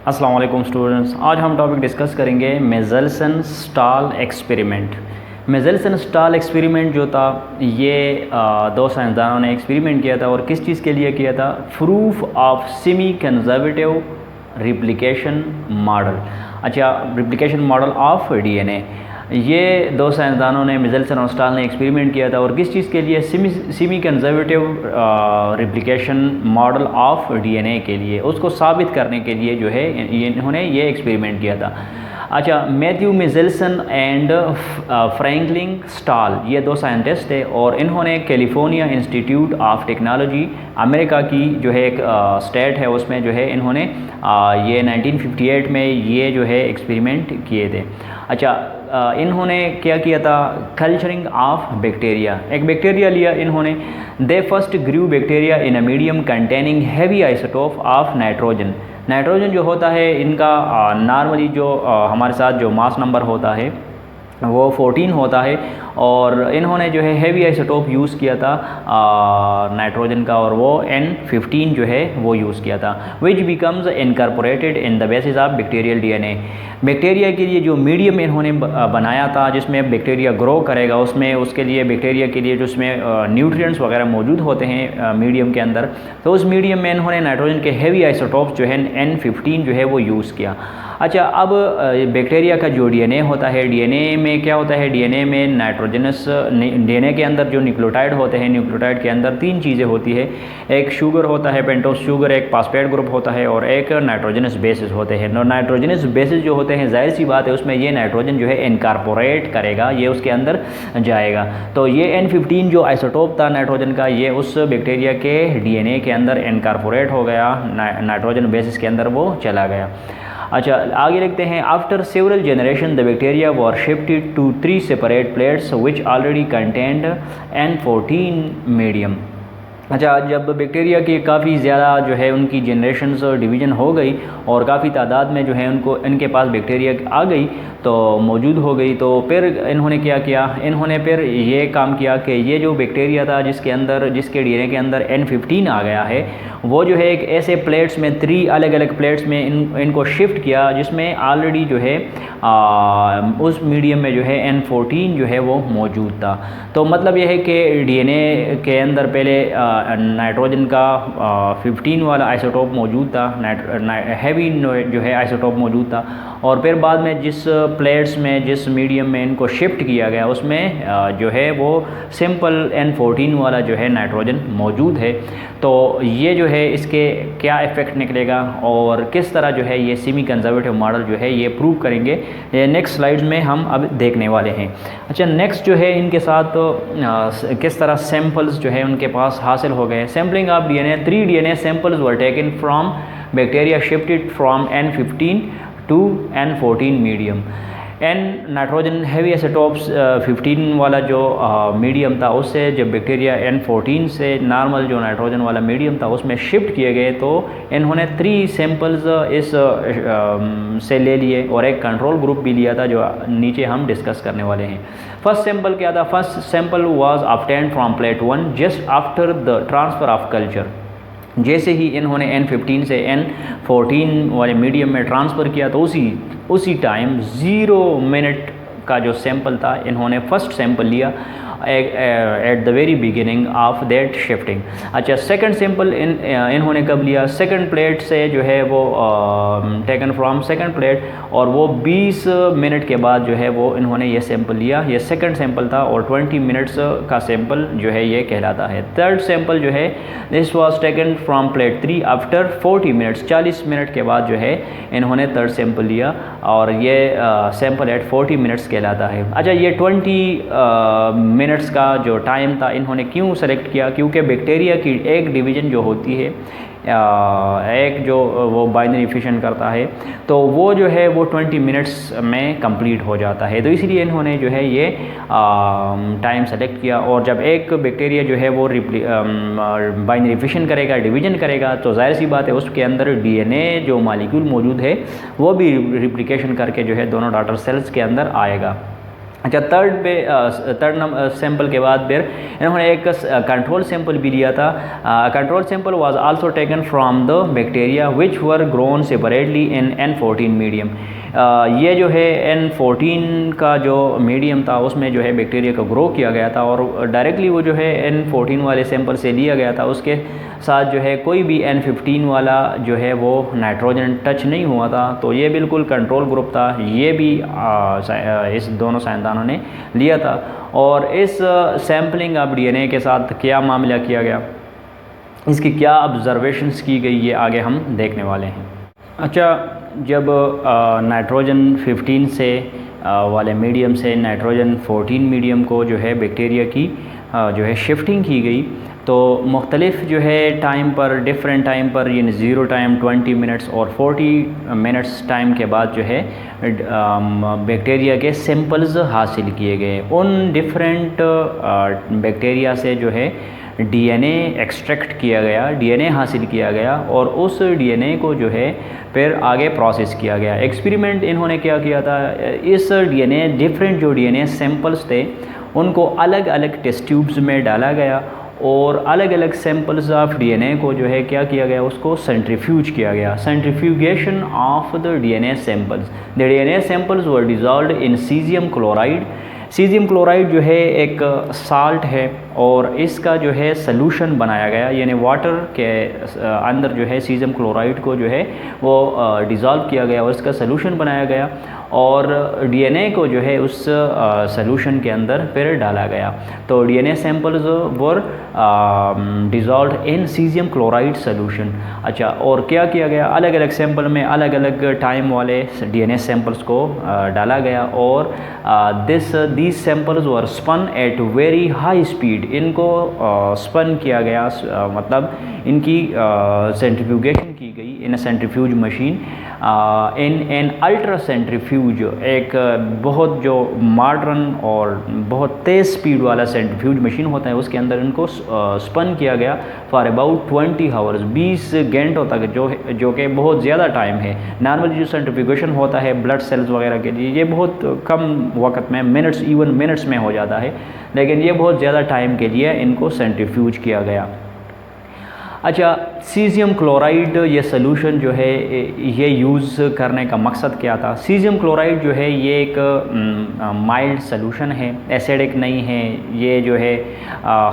अस्सलाम वालेकुम स्टूडेंट्स, आज हम टॉपिक डिस्कस करेंगे मेज़ल्सन स्टाल एक्सपेरिमेंट। मेज़ल्सन स्टाल एक्सपेरिमेंट जो था ये दो साइंसदानों ने एक्सपेरिमेंट किया था और किस चीज़ के लिए किया था? Proof of semi conservative replication model. अच्छा, रिप्लिकेशन मॉडल ऑफ डीएनए। ये दो साइंसदानों ने मेज़ल्सन और स्टाल ने एक्सपेरिमेंट किया था और किस चीज़ के लिए? Semi conservative replication model of DNA के लिए, उसको साबित करने के लिए जो है इन्होंने ये एक्सपेरिमेंट किया था। अच्छा, मैथ्यू मेज़ल्सन एंड फ्रैंकलिन स्टाल ये दो साइंटिस्ट थे और इन्होंने California institute of technology America की जो है एक स्टेट है उसमें जो है इन्होंने ये 1958 में ये जो है एक्सपेरिमेंट किए थे। अच्छा, इन्होंने क्या किया था? Culturing of bacteria. एक बैक्टीरिया लिया इन्होंने। They first grew bacteria in a medium containing heavy isotope of nitrogen. Nitrogen जो होता है इनका नॉर्मली जो हमारे साथ जो मास नंबर होता है वो 14 होता है और इन्होंने जो है हैवी आइसोटोप यूज़ किया था नाइट्रोजन का और वो N15 जो है वो यूज़ किया था, which becomes incorporated in the basis of bacterial DNA. Bacteria के लिए जो मीडियम इन्होंने बनाया था जिसमें बैक्टीरिया ग्रो करेगा, उसमें उसके लिए बैक्टीरिया के लिए जो उसमें न्यूट्रिएंट्स वगैरह मौजूद होते हैं मीडियम के अंदर, तो उस मीडियम में इन्होंने नाइट्रोजन के हैवी आइसोटोप्स जो है N15 जो है वो यूज़ किया। अच्छा, अब बैक्टीरिया का जो डीएनए होता है, डीएनए में क्या होता है? डीएनए में नाइट्रोजनस, डीएनए के अंदर जो न्यूक्लियोटाइड होते हैं, न्यूक्लियोटाइड के अंदर तीन चीज़ें होती है। एक शुगर होता है, पेंटोस शुगर, एक फॉस्फेट ग्रुप होता है और एक नाइट्रोजनस बेसिस होते हैं। और नाइट्रोजनस बेसिस जो होते हैं, जाहिर सी बात है उसमें ये नाइट्रोजन जो है इनकॉर्पोरेट करेगा, ये उसके अंदर जाएगा। तो ये N15 जो आइसोटोप था नाइट्रोजन का, ये उस बैक्टीरिया के डीएनए के अंदर इनकॉर्पोरेट हो गया, नाइट्रोजन बेसिस के अंदर वो चला गया। अच्छा, आगे लिखते हैं, after several generation the bacteria were shifted to 3 separate plates which already contained N14 medium. अच्छा, जब बैक्टीरिया की काफ़ी ज़्यादा जो है उनकी जनरेशन्स डिवीज़न हो गई और काफ़ी तादाद में जो है उनको इनके पास बैक्टीरिया आ गई तो मौजूद हो गई, तो फिर इन्होंने क्या किया? इन्होंने फिर ये काम किया कि ये जो बैक्टीरिया था जिसके डीएनए के अंदर N15 आ गया है, वो जो है एक ऐसे प्लेट्स में 3 अलग अलग प्लेट्स में इनको शिफ्ट किया जिसमें ऑलरेडी जो है उस मीडियम में जो है N14 जो है वो मौजूद था। तो मतलब यह है कि डीएनए के अंदर पहले नाइट्रोजन का 15 वाला आइसोटोप मौजूद था, हैवी जो है आइसोटोप मौजूद था और फिर बाद में जिस प्लेट्स में जिस मीडियम में इनको शिफ्ट किया गया उसमें जो है वो सिंपल N14 वाला जो है नाइट्रोजन मौजूद है। तो ये जो है इसके क्या इफ़ेक्ट निकलेगा और किस तरह जो है ये सेमी कंजर्वेटिव मॉडल जो है ये प्रूव करेंगे, नेक्स्ट स्लाइड्स में हम अब देखने वाले हैं। अच्छा, नेक्स्ट जो है इनके साथ किस तरह सैम्पल्स जो है उनके पास हासिल हो गए। Sampling of DNA, 3 DNA samples were taken from bacteria shifted from N15 to N14 medium. Nitrogen heavy isotopes 15 वाला जो मीडियम था उससे जब बैक्टीरिया N14 से नॉर्मल जो नाइट्रोजन वाला मीडियम था उसमें शिफ्ट किए गए तो इन्होंने 3 सैम्पल्स इस से ले लिए और एक कंट्रोल ग्रुप भी लिया था जो नीचे हम डिस्कस करने वाले हैं। फर्स्ट सैम्पल क्या था? First sample was obtained from plate 1 just after the transfer of culture. जैसे ही इन्होंने N15 से N14 वाले मीडियम में ट्रांसफ़र किया तो उसी टाइम 0 मिनट का जो सैंपल था इन्होंने फर्स्ट सैंपल लिया at the very beginning of that shifting. अच्छा, सेकंड सैंपल इन्होंने कब लिया? सेकंड प्लेट से जो है वो टेकन फ्रॉम सेकंड प्लेट और वो 20 मिनट के बाद जो है वो इन्होंने ये सैंपल लिया। ये सेकंड सैंपल था और 20 मिनट्स का सैंपल जो है ये कहलाता है। थर्ड सैंपल जो है this was taken from plate 3 after 40 minutes, 40 minute के बाद जो है इन्होंने थर्ड सैंपल लिया और ये सैंपल एट 40 मिनट्स कहलाता है। अच्छा, ये 20 मिनट्स का जो टाइम था इन्होंने क्यों सेलेक्ट किया? क्योंकि बैक्टीरिया की एक डिवीज़न जो होती है, एक जो वो बाइनरी फिशन करता है तो वो जो है वो 20 मिनट्स में कंप्लीट हो जाता है, तो इसलिए इन्होंने जो है ये टाइम सेलेक्ट किया। और जब एक बैक्टीरिया जो है वो बाइनरी फिशन करेगा, डिवीज़न करेगा, तो जाहिर सी बात है उसके अंदर डीएनए जो मॉलिक्यूल मौजूद है वो भी रिप्लिकेशन करके जो है दोनों डॉटर सेल्स के अंदर आएगा। अच्छा, थर्ड सैंपल के बाद फिर इन्होंने एक कंट्रोल सैंपल भी लिया था। Control sample was also taken from the bacteria which were grown separately in N14 medium. ये जो है N14 का जो मीडियम था उसमें जो है बैक्टीरिया को ग्रो किया गया था और डायरेक्टली वो जो है N14 वाले सैंपल से लिया गया था। उसके साथ जो है कोई भी N15 वाला जो है वो नाइट्रोजन टच नहीं हुआ था। तो ये बिल्कुल कंट्रोल ग्रुप था। ये भी इस दोनों साइंसदानों ने लिया था। और इस सैम्पलिंग ऑफ DNA के साथ क्या मामला किया गया, इसकी क्या ऑब्जर्वेशंस की गई, ये आगे हम देखने वाले हैं। अच्छा, जब नाइट्रोजन 15 से वाले मीडियम से नाइट्रोजन 14 मीडियम को जो है बैक्टीरिया की जो है शिफ्टिंग की गई, तो मुख्तलिफ जो है टाइम पर, डिफरेंट टाइम पर, यानी 0 टाइम, 20 मिनट्स और 40 मिनट्स टाइम के बाद जो है बैक्टीरिया के सैंपल्स हासिल किए गए। उन डिफरेंट बैक्टीरिया से जो है DNA एक्सट्रैक्ट किया गया, DNA हासिल किया गया और उस DNA को जो है फिर आगे प्रोसेस किया गया। एक्सपेरिमेंट इन्होंने क्या किया था, इस DNA डिफरेंट जो DNA सैंपल्स थे उनको अलग अलग टेस्ट ट्यूब्स में डाला गया और अलग अलग सैंपल्स ऑफ DNA को जो है क्या किया गया, उसको सेंट्रीफ्यूज किया गया। Centrifugation of the DNA samples, the DNA samples were dissolved in caesium chloride. Caesium chloride जो है एक साल्ट है और इसका जो है सलूशन बनाया गया, यानी वाटर के अंदर जो है सीजियम क्लोराइड को जो है वो डिज़ोल्व किया गया और इसका सलूशन बनाया गया और DNA को जो है उस सलूशन के अंदर फिर डाला गया। तो DNA samples were dissolved in caesium chloride solution. अच्छा, और क्या किया गया, अलग अलग सैंपल में अलग अलग टाइम वाले DNA सैंपल्स को डाला गया और these samples were spun at very high speed. इनको स्पन किया गया, मतलब इनकी सेंट्रीफ्यूगेशन की गई in centrifuge machine, in an ultracentrifuge, एक बहुत जो मॉडर्न और बहुत तेज़ स्पीड वाला सेंट्रीफ्यूज मशीन होता है, उसके अंदर इनको स्पन किया गया फॉर अबाउट 20 आवर्स, 20 घंटों तक, जो कि बहुत ज़्यादा टाइम है। नॉर्मली जो सेंट्रीफ्यूगेशन होता है ब्लड सेल्स वगैरह के लिए, ये बहुत कम वक्त में, मिनट्स, इवन मिनट्स में हो जाता है, लेकिन ये बहुत ज़्यादा टाइम के लिए इनको सेंट्रीफ्यूज किया गया। अच्छा, सीजियम क्लोराइड ये सलूशन जो है ये यूज़ करने का मकसद क्या था। सीजियम क्लोराइड जो है ये एक माइल्ड सलूशन है, एसिडिक नहीं है, ये जो है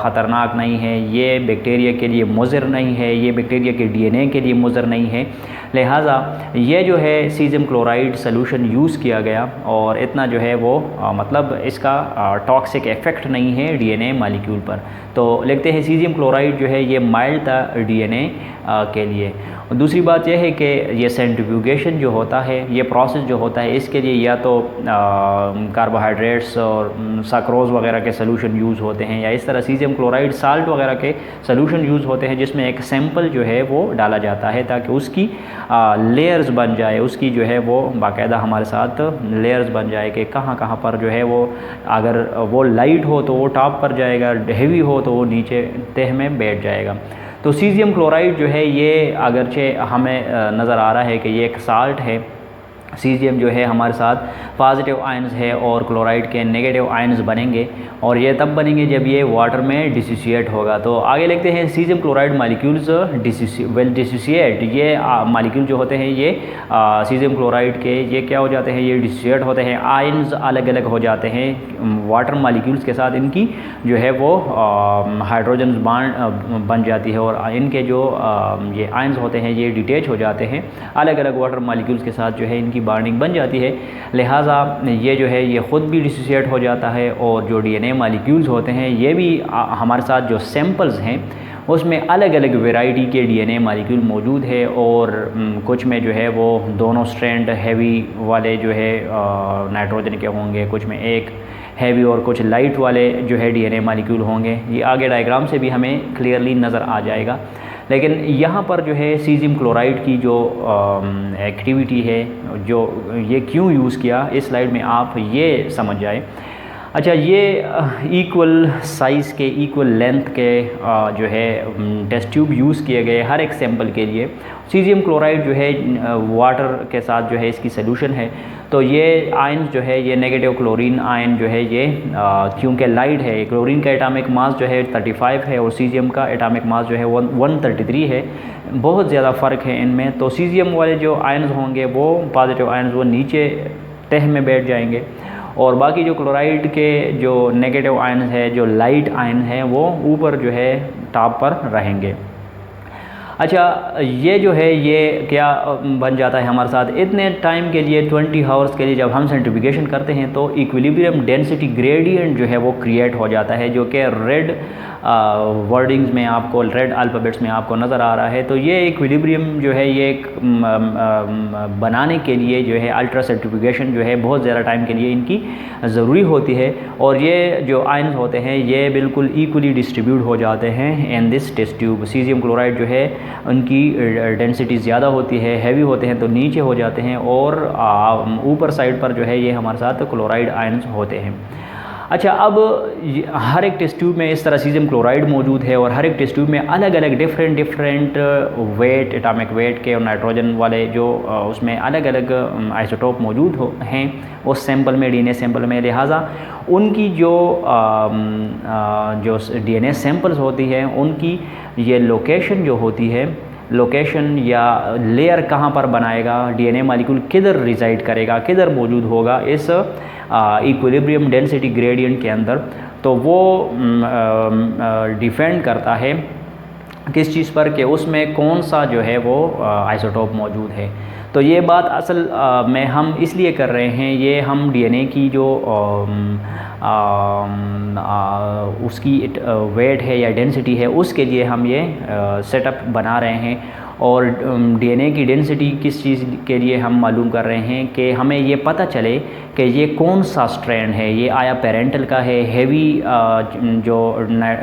ख़तरनाक नहीं है, ये बैक्टीरिया के लिए मुज़र नहीं है, ये बैक्टीरिया के DNA के लिए मुज़र नहीं है। लिहाजा ये जो है सीजियम क्लोराइड सलूशन यूज़ किया गया और इतना जो है वो मतलब इसका टॉक्सिक इफ़ेक्ट नहीं है DNA मॉलिक्यूल पर। तो लिखते हैं सीजियम क्लोराइड जो है ये माइल्ड था DNA के लिए। दूसरी बात यह है कि ये सेंट्रीफ्यूगेशन जो होता है, ये प्रोसेस जो होता है, इसके लिए या तो कार्बोहाइड्रेट्स और सक्रोज़ वगैरह के सलूशन यूज़ होते हैं या इस तरह सीजियम क्लोराइड साल्ट वगैरह के सलूशन यूज़ होते हैं, जिसमें एक सैंपल जो है वो डाला जाता है ताकि उसकी लेयर्स बन जाए, उसकी जो है वो बाकायदा हमारे साथ लेयर्स बन जाए कि कहाँ कहाँ पर जो है वो, अगर वो लाइट हो तो वो टॉप पर जाएगा, हेवी हो तो वो नीचे तह में बैठ जाएगा। तो सीजियम क्लोराइड जो है ये अगरचे हमें नज़र आ रहा है कि ये एक साल्ट है, सीजियम जो है हमारे साथ पॉजिटिव आयन्स है और क्लोराइड के नेगेटिव आयन्स बनेंगे और ये तब बनेंगे जब ये वाटर में डिसोसिएट होगा। तो आगे लिखते हैं caesium chloride molecules will dissociate. ये मालिक्यूल जो होते हैं ये सीजियम क्लोराइड के ये क्या हो जाते हैं, ये डिसोसिएट होते हैं, आयन्स अलग अलग हो जाते हैं वाटर मालिक्यूल्स के साथ, इनकी जो है वो हाइड्रोजन बॉन्ड बन जाती है और इनके जो ये आयन्स होते हैं ये डिटैच हो जाते हैं, अलग अलग वाटर मालिक्यूल्स के साथ जो है इनकी बॉन्डिंग बन जाती है। लिहाजा ये जो है ये ख़ुद भी डिसोसिएट हो जाता है और जो DNA मॉलिक्यूल्स होते हैं ये भी हमारे साथ जो सैंपल्स हैं उसमें अलग अलग वैरायटी के DNA मॉलिक्यूल मौजूद है और कुछ में जो है वो दोनों स्ट्रैंड हैवी वाले जो है नाइट्रोजन के होंगे, कुछ में एक हैवी और कुछ लाइट वाले जो है DNA मॉलिक्यूल होंगे। ये आगे डायग्राम से भी हमें क्लियरली नज़र आ जाएगा। लेकिन यहाँ पर जो है सीजियम क्लोराइड की जो एक्टिविटी है, जो ये क्यों यूज़ किया, इस स्लाइड में आप ये समझ जाए। अच्छा, ये इक्वल साइज़ के इक्वल लेंथ के जो है टेस्ट ट्यूब यूज़ किए गए हर एक सैंपल के लिए। सीजियम क्लोराइड जो है वाटर के साथ जो है इसकी सॉल्यूशन है। तो ये आयन जो है ये नेगेटिव क्लोरीन आयन जो है ये क्योंकि लाइट है, क्लोरीन का एटॉमिक मास जो है 35 है और सीजियम का एटॉमिक मास जो है 133 है, बहुत ज़्यादा फ़र्क है इनमें। तो सीजियम वाले जो आयन्स होंगे वो पॉजिटिव आयन्स वो नीचे तह में बैठ जाएंगे और बाकी जो क्लोराइड के जो नेगेटिव आयन है, जो लाइट आयन है, वो ऊपर जो है टॉप पर रहेंगे। अच्छा, ये जो है ये क्या बन जाता है हमारे साथ इतने टाइम के लिए 20 आवर्स के लिए जब हम सेंट्रीफ्यूगेशन करते हैं तो इक्विलिब्रियम डेंसिटी ग्रेडियंट जो है वो क्रिएट हो जाता है, जो कि रेड वर्डिंग्स में आपको, रेड अल्फ़ाबेट्स में आपको नज़र आ रहा है। तो ये इक्विलिब्रियम जो है ये बनाने के लिए जो है अल्ट्रा सेंट्रीफ्यूगेशन जो है बहुत ज़्यादा टाइम के लिए इनकी ज़रूरी होती है और ये जो आयन्स होते हैं ये बिल्कुल इक्वली डिस्ट्रीब्यूट हो जाते हैं in this test tube. Caesium chloride जो है उनकी डेंसिटी ज़्यादा होती है, हैवी होते हैं तो नीचे हो जाते हैं और ऊपर साइड पर जो है ये हमारे साथ क्लोराइड आयन्स होते हैं। अच्छा, अब हर एक टेस्ट ट्यूब में इस तरह सीजियम क्लोराइड मौजूद है और हर एक टेस्ट ट्यूब में अलग अलग डिफरेंट वेट, एटॉमिक वेट के और नाइट्रोजन वाले जो उसमें अलग अलग आइसोटोप मौजूद हैं उस सैंपल में, डीएनए सैंपल में। लिहाजा उनकी जो डीएनए सैंपल्स होती है उनकी ये लोकेशन जो होती है, लोकेशन या लेयर कहाँ पर बनाएगा, डीएनए मॉलिक्यूल किधर रिजाइड करेगा, किधर मौजूद होगा इस इक्विलिब्रियम डेंसिटी ग्रेडियंट के अंदर, तो वो डिपेंड करता है किस चीज़ पर कि उसमें कौन सा जो है वो आइसोटोप मौजूद है। तो ये बात असल में हम इसलिए कर रहे हैं, ये हम डीएनए की जो उसकी वेट है या डेंसिटी है उसके लिए हम ये सेटअप बना रहे हैं। और डीएनए की डेंसिटी किस चीज़ के लिए हम मालूम कर रहे हैं कि हमें ये पता चले कि ये कौन सा स्ट्रैंड है, ये आया पेरेंटल का है, हेवी जो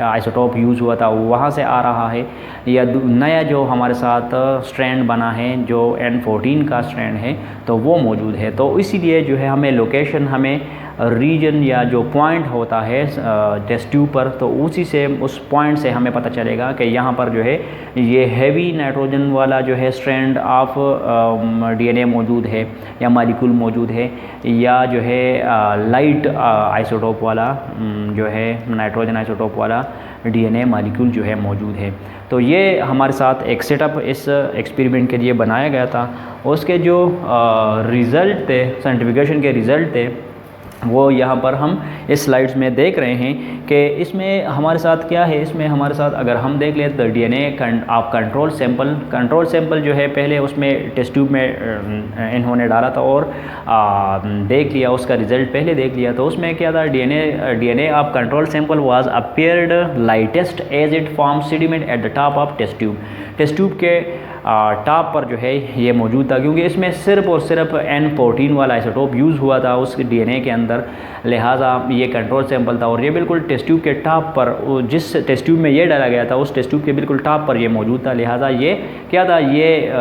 आइसोटोप यूज़ हुआ था वहाँ से आ रहा है, या नया जो हमारे साथ स्ट्रैंड बना है जो N14 का स्ट्रैंड है तो वो मौजूद है। तो इसीलिए जो है हमें लोकेशन, हमें रीजन या जो पॉइंट होता है टेस्ट ट्यूब पर, तो उसी से उस पॉइंट से हमें पता चलेगा कि यहाँ पर जो है ये हैवी नाइट्रोजन वाला जो है स्ट्रैंड ऑफ डीएनए मौजूद है या मॉलिक्यूल मौजूद है, या जो है लाइट आइसोटोप वाला जो है नाइट्रोजन आइसोटोप वाला डीएनए मॉलिक्यूल जो है मौजूद है। तो ये हमारे साथ एक सेटअप इस एक्सपेरिमेंट के लिए बनाया गया था। उसके जो रिज़ल्ट थे, सेंट्रीफ्यूगेशन के रिज़ल्ट थे, वो यहाँ पर हम इस स्लाइड्स में देख रहे हैं कि इसमें हमारे साथ क्या है। इसमें हमारे साथ अगर हम देख लें तो डीएनए आप कंट्रोल सैंपल जो है पहले उसमें टेस्ट ट्यूब में इन्होंने डाला था और देख लिया, उसका रिज़ल्ट पहले देख लिया। तो उसमें क्या था, DNA of control sample was appeared lightest as it form sediment at the top of test tube. Test tube के टॉप पर जो है ये मौजूद था, क्योंकि इसमें सिर्फ और सिर्फ N14 वाला आइसोटोप यूज़ हुआ था उस डीएनए के अंदर। लिहाजा ये कंट्रोल सैंपल था और ये बिल्कुल टेस्ट ट्यूब के टॉप पर, जिस टेस्ट ट्यूब में ये डाला गया था उस टेस्ट ट्यूब के बिल्कुल टॉप पर ये मौजूद था। लिहाजा ये क्या था, ये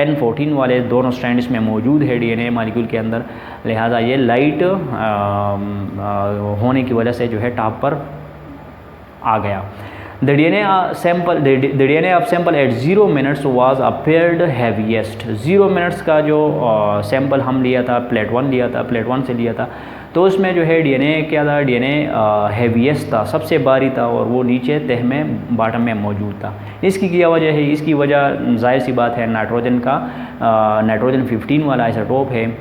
N14 वाले दोनों स्ट्रैंड इसमें मौजूद है डीएनए मॉलिक्यूल के अंदर। लिहाजा ये लाइट होने की वजह से जो है टॉप पर आ गया। The DNA of sample at 0 minutes was appeared heaviest। 0 minutes का जो सैंपल हम लिया था, प्लेट 1 से लिया था, तो उसमें जो है डीएनए क्या था, डीएनए हेवीएस्ट था, सबसे भारी था और वो नीचे तह में बॉटम में मौजूद था। इसकी क्या वजह है? इसकी वजह जाहिर सी बात है नाइट्रोजन 15 वाला आइसोटोप है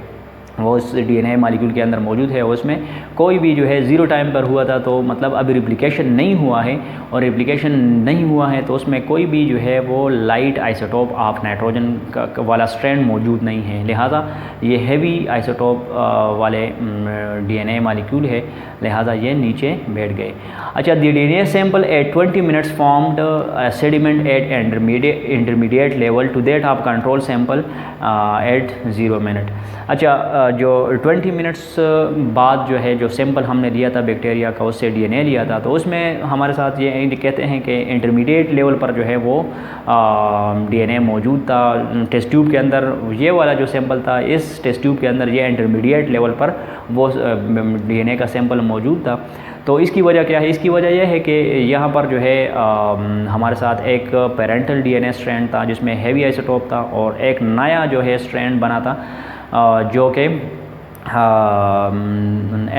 वो उस डीएनए मॉलिक्यूल के अंदर मौजूद है। उसमें कोई भी जो है 0 टाइम पर हुआ था, तो मतलब अभी रिप्लिकेशन नहीं हुआ है, और रिप्लिकेशन नहीं हुआ है तो उसमें कोई भी जो है वो लाइट आइसोटोप ऑफ नाइट्रोजन वाला स्ट्रैंड मौजूद नहीं है। लिहाजा ये हैवी आइसोटोप वाले डीएनए मॉलिक्यूल है, लिहाजा ये नीचे बैठ गए। अच्छा, the DNA sample at 20 minutes formed sediment at intermediate level to that of control sample at 0 minute. अच्छा, जो 20 मिनट्स बाद जो है जो सैंपल हमने लिया था बैक्टीरिया का, उससे डीएनए लिया था, तो उसमें हमारे साथ ये कहते हैं कि इंटरमीडिएट लेवल पर जो है वो डीएनए मौजूद था टेस्ट ट्यूब के अंदर। ये वाला जो सैंपल था इस टेस्ट ट्यूब के अंदर ये इंटरमीडिएट लेवल पर वो डीएनए का सैंपल मौजूद था। तो इसकी वजह क्या है? इसकी वजह यह है कि यहाँ पर जो है हमारे साथ एक पेरेंटल डीएनए स्ट्रैंड था जिसमें हेवी आइसोटोप था, और एक नया जो है स्ट्रैंड बना था जो कि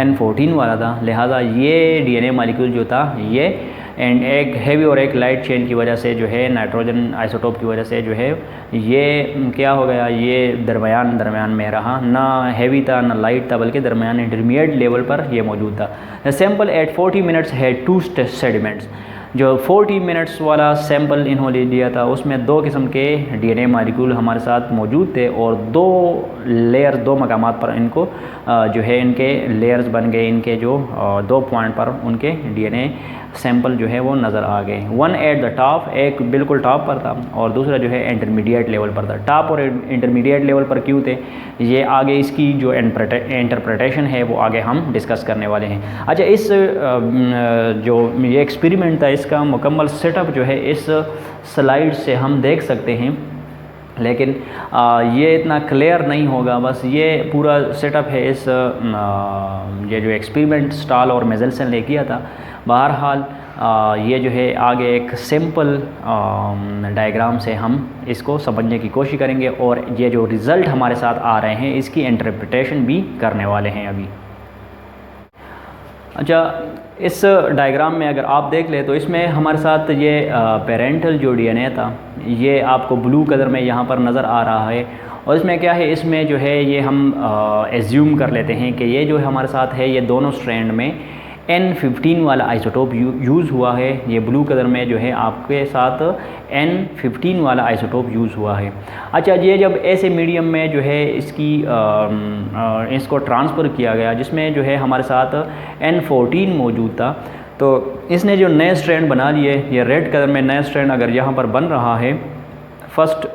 N14 वाला था। लिहाजा ये डीएनए मॉलिक्यूल जो था ये एंड एक हेवी और एक लाइट चेन की वजह से जो है नाइट्रोजन आइसोटोप की वजह से जो है ये क्या हो गया, ये दरमियान में रहा, ना हेवी था ना लाइट था, बल्कि दरमियान इंटरमीडिएट लेवल पर ये मौजूद था। The sample at 40 minutes had 2 sediments. जो 40 मिनट्स वाला सैंपल इन्होंने लिया था उसमें 2 किस्म के डीएनए मॉलिक्यूल हमारे साथ मौजूद थे, और 2 लेयर्स 2 मकामात पर इनको जो है इनके लेयर्स बन गए, इनके जो 2 पॉइंट पर उनके डीएनए सैंपल जो है वो नज़र आ गए। वन एट द टॉप, एक बिल्कुल टॉप पर था और दूसरा जो है इंटरमीडिएट लेवल पर था। टॉप और इंटरमीडिएट लेवल पर क्यों थे ये आगे इसकी जो इंटरप्रिटेशन है वो आगे हम डिस्कस करने वाले हैं। अच्छा, इस जो ये एक्सपेरिमेंट था इसका मुकम्मल सेटअप जो है इस स्लाइड से हम देख सकते हैं, लेकिन ये इतना क्लियर नहीं होगा। बस ये पूरा सेटअप है इस ये जो एक्सपेरिमेंट स्टाल और मेज़ल्सन ने किया था। बहरहाल ये जो है आगे एक सिंपल डायग्राम से हम इसको समझने की कोशिश करेंगे, और ये जो रिज़ल्ट हमारे साथ आ रहे हैं इसकी इंटरप्रिटेशन भी करने वाले हैं अभी। अच्छा, इस डायग्राम में अगर आप देख ले तो इसमें हमारे साथ ये पेरेंटल जो डीएनए था ये आपको ब्लू कलर में यहाँ पर नज़र आ रहा है, और इसमें क्या है, इसमें जो है ये हम एज्यूम कर लेते हैं कि ये जो हमारे साथ है ये दोनों स्ट्रैंड में N15 वाला आइसोटोप यूज़ हुआ है। ये ब्लू कलर में जो है आपके साथ N15 वाला आइसोटोप यूज़ हुआ है। अच्छा, ये जब ऐसे मीडियम में जो है इसको ट्रांसफ़र किया गया जिसमें जो है हमारे साथ N14 मौजूद था, तो इसने जो नए स्ट्रैंड बना लिए, ये रेड कलर में नया स्ट्रैंड अगर यहाँ पर बन रहा है फर्स्ट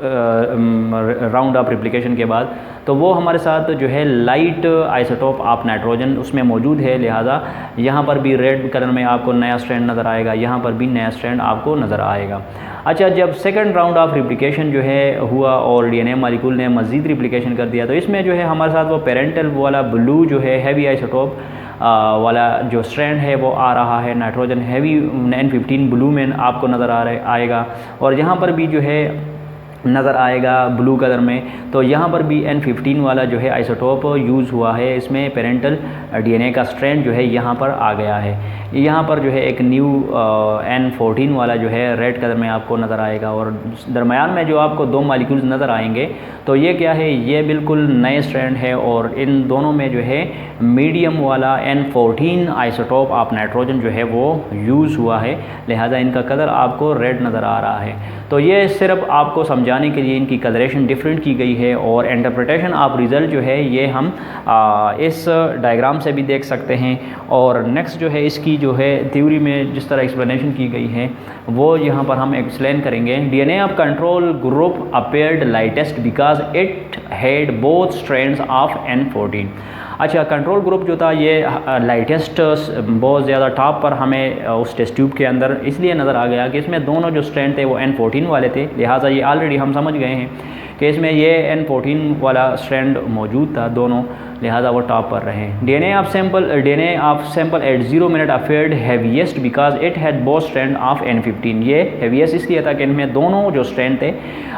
राउंड ऑफ रिप्लिकेशन के बाद, तो वो हमारे साथ जो है लाइट आइसोटोप ऑफ नाइट्रोजन उसमें मौजूद है। लिहाजा यहाँ पर भी रेड कलर में आपको नया स्ट्रैंड नज़र आएगा, यहाँ पर भी नया स्ट्रैंड आपको नज़र आएगा। अच्छा, जब सेकंड राउंड ऑफ रिप्लिकेशन जो है हुआ और डीएनए मॉलिक्यूल ने मज़ीद रिप्लिकेशन कर दिया, तो इसमें जो है हमारे साथ वो पेरेंटल वाला ब्लू जो है हैवी आइसोटोप वाला जो स्ट्रैंड है वो आ रहा है, नाइट्रोजन हैवी N15 ब्लू में आपको नज़र आएगा, और यहाँ पर भी जो है नज़र आएगा ब्लू कलर में। तो यहाँ पर भी N15 वाला जो है आइसोटोप यूज़ हुआ है, इसमें पेरेंटल डीएनए का स्ट्रैंड जो है यहाँ पर आ गया है। यहाँ पर जो है एक न्यू N14 वाला जो है रेड कलर में आपको नज़र आएगा, और दरमियान में जो आपको 2 मॉलिक्यूल्स नज़र आएंगे तो ये क्या है, ये बिल्कुल नए स्ट्रैंड है, और इन दोनों में जो है मीडियम वाला N14 आइसोटोप ऑफ नाइट्रोजन जो है वो यूज़ हुआ है। लिहाजा इनका कलर आपको रेड नज़र आ रहा है। तो ये सिर्फ आपको समझाने के लिए इनकी कलरेशन डिफरेंट की गई है, और इंटरप्रिटेशन ऑफ रिज़ल्ट जो है ये हम इस डायग्राम से भी देख सकते हैं। और नेक्स्ट जो है इसकी जो है थ्योरी में जिस तरह एक्सप्लेनेशन की गई है वो यहाँ पर हम एक्सप्लेन करेंगे। DNA of control group appeared lightest because it had both strands of N14। अच्छा, कंट्रोल ग्रुप जो था ये लाइटेस्ट बहुत ज़्यादा टॉप पर हमें उस टेस्ट ट्यूब के अंदर इसलिए नज़र आ गया कि इसमें दोनों जो स्ट्रैंड थे वो N14 वाले थे। लिहाजा ये ऑलरेडी हम समझ गए हैं कि इसमें ये N14 वाला स्ट्रैंड मौजूद था दोनों, लिहाजा वो टॉप पर रहे। DNA of sample at 0 minute appeared heaviest because it had both strand of N15। ये हैवीएस्ट इसलिए था कि इनमें दोनों जो स्ट्रैंड थे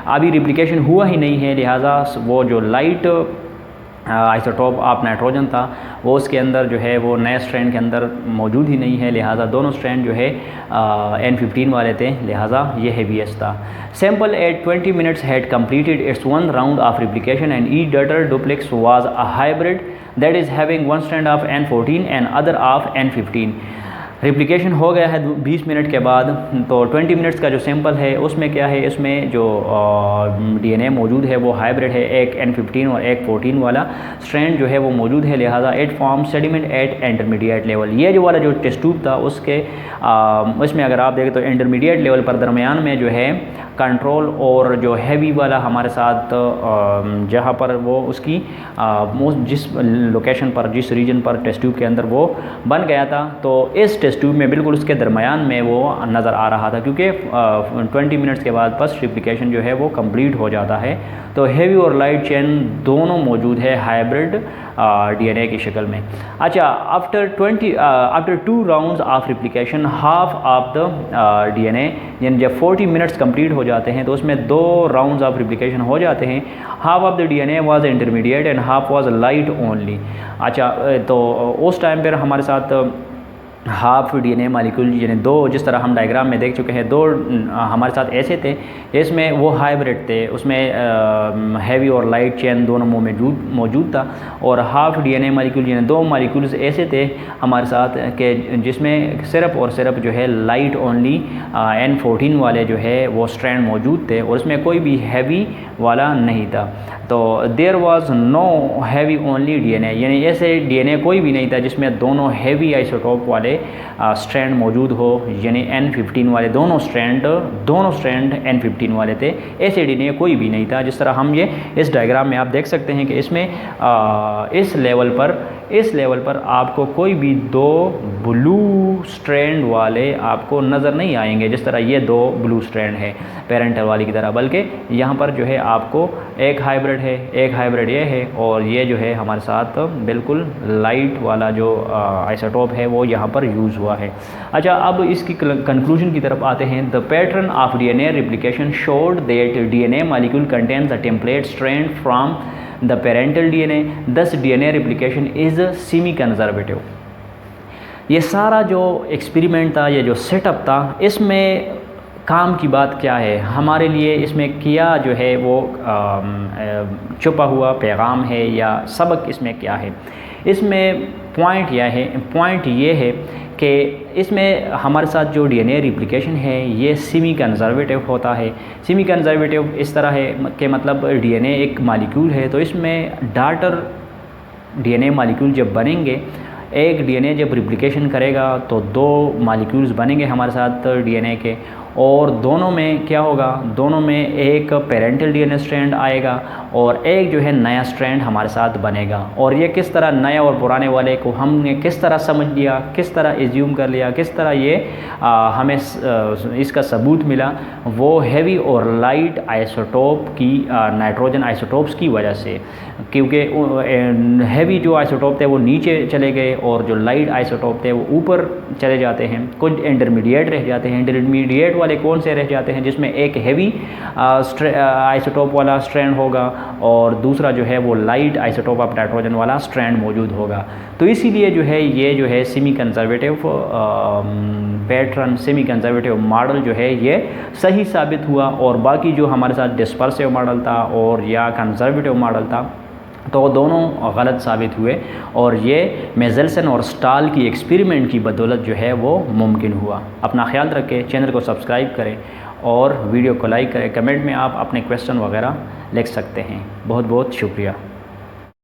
अभी रिप्लिकेशन हुआ ही नहीं है, लिहाजा वो जो लाइट आइसोटोप ऑफ नाइट्रोजन था वो उसके अंदर जो है वो नए स्ट्रैंड के अंदर मौजूद ही नहीं है। लिहाजा दोनों स्ट्रैंड जो है N15 वाले थे, लिहाजा ये हैवीएस्ट था। Sample at 20 minutes had completed its 1 round of replication and each daughter duplex was a hybrid that is having one strand of N14 and other of N15। Replication हो गया है 20 मिनट के बाद, तो 20 मिनट्स का जो sample है उसमें क्या है, इसमें जो डीएनए मौजूद है वो हाइब्रिड है, एक N15 और एक 14 वाला स्ट्रैंड जो है वो मौजूद है, लिहाजा it form sediment at intermediate level. ये जो वाला जो टेस्ट ट्यूब था उसके इसमें अगर आप देखें तो इंटरमीडिएट लेवल पर दरमियान में जो है कंट्रोल और जो हैवी वाला हमारे साथ जहाँ पर वो उसकी जिस लोकेशन पर, जिस रीजन पर टेस्ट ट्यूब के अंदर वो बन गया था, तो इस टेस्ट ट्यूब में बिल्कुल उसके दरमियान में वो नज़र आ रहा था, क्योंकि 20 मिनट्स के बाद फर्स्ट रिप्लिकेशन जो है वो कंप्लीट हो जाता है। तो हेवी और लाइट चेन दोनों मौजूद है हाइब्रिड डीएनए की शक्ल में। अच्छा, after 2 rounds of replication half of the DNA, यानी जब 40 मिनट्स कंप्लीट हो जाते हैं तो उसमें 2 राउंड्स ऑफ रिप्लिकेशन हो जाते हैं। Half of the DNA was intermediate and half was light only. अच्छा, तो उस टाइम पर हमारे साथ हाफ डीएनए मालिक्यूल, यानी 2, जिस तरह हम डायग्राम में देख चुके हैं, 2 हमारे साथ ऐसे थे, इसमें वो हाइब्रिड थे, उसमें हैवी और लाइट चेन दोनों मौजूद था। और हाफ डीएनए मालिक्यूल यानी 2 मालिक्यूल्स ऐसे थे हमारे साथ कि जिसमें सिर्फ और सिर्फ जो है लाइट ओनली N14 वाले जो है वो स्ट्रैंड मौजूद थे, और उसमें कोई भी हैवी वाला नहीं था। तो there was no heavy only DNA, यानी ऐसे डीएनए कोई भी नहीं था जिसमें दोनों हैवी आइसोटोप वाले स्ट्रैंड मौजूद हो, यानी N15 वाले दोनों स्ट्रैंड N15 वाले थे। ऐसे डीएनए कोई भी नहीं था, जिस तरह हम ये इस डायग्राम में आप देख सकते हैं कि इसमें इस लेवल पर आपको कोई भी 2 ब्लू स्ट्रैंड वाले आपको नज़र नहीं आएंगे, जिस तरह ये 2 ब्लू स्ट्रैंड है पेरेंटल वाली की तरह, बल्कि यहाँ पर जो है आपको एक हाइब्रिड है, एक हाइब्रिड ये है, और ये जो है हमारे साथ बिल्कुल लाइट वाला जो आइसोटोप है वो यहाँ पर यूज़ हुआ है। अच्छा, अब इसकी कंक्लूजन की तरफ आते हैं। The pattern of DNA replication showed that DNA molecule contains a template strand from the parental DNA, thus DNA replication is semi conservative. ये सारा जो एक्सपेरिमेंट था, ये जो सेटअप था, इसमें काम की बात क्या है हमारे लिए, इसमें किया जो है वो छुपा हुआ पैगाम है या सबक इसमें क्या है? इसमें पॉइंट ये है कि इसमें हमारे साथ जो डीएनए रिप्लिकेशन है ये सेमी कंजर्वेटिव होता है। सेमी कंजर्वेटिव इस तरह है कि मतलब डीएनए एक मॉलिक्यूल है, तो इसमें डॉटर डीएनए मॉलिक्यूल जब बनेंगे, एक डीएनए जब रिप्लिकेशन करेगा तो 2 मॉलिक्यूल्स बनेंगे हमारे साथ डीएनए के, और दोनों में क्या होगा, दोनों में एक पेरेंटल डीएनए स्ट्रैंड आएगा और एक जो है नया स्ट्रैंड हमारे साथ बनेगा। और ये किस तरह नया और पुराने वाले को हमने किस तरह समझ लिया, किस तरह एज्यूम कर लिया, किस तरह ये हमें इसका सबूत मिला, वो हैवी और लाइट आइसोटोप की नाइट्रोजन आइसोटोप्स की वजह से, क्योंकि हैवी जो आइसोटोप थे वो नीचे चले गए और जो लाइट आइसोटोप थे वो ऊपर चले जाते हैं, कुछ इंटरमीडिएट रह जाते हैं। इंटरमीडिएट वाले कौन से रह जाते हैं? जिसमें एक हैवी आइसोटोप वाला स्ट्रैंड होगा और दूसरा जो है वो लाइट आइसोटोप ऑफ नाइट्रोजन वाला स्ट्रैंड मौजूद होगा। तो इसीलिए जो है ये जो है semi conservative pattern, semi conservative model जो है ये सही साबित हुआ, और बाकी जो हमारे साथ डिस्पर्सिव मॉडल था और या कंजर्वेटिव मॉडल था तो दोनों गलत साबित हुए, और ये मेज़ल्सन और स्टाल की एक्सपेरिमेंट की बदौलत जो है वो मुमकिन हुआ। अपना ख्याल रखें, चैनल को सब्सक्राइब करें और वीडियो को लाइक करें। कमेंट में आप अपने क्वेश्चन वगैरह लिख सकते हैं। बहुत बहुत शुक्रिया।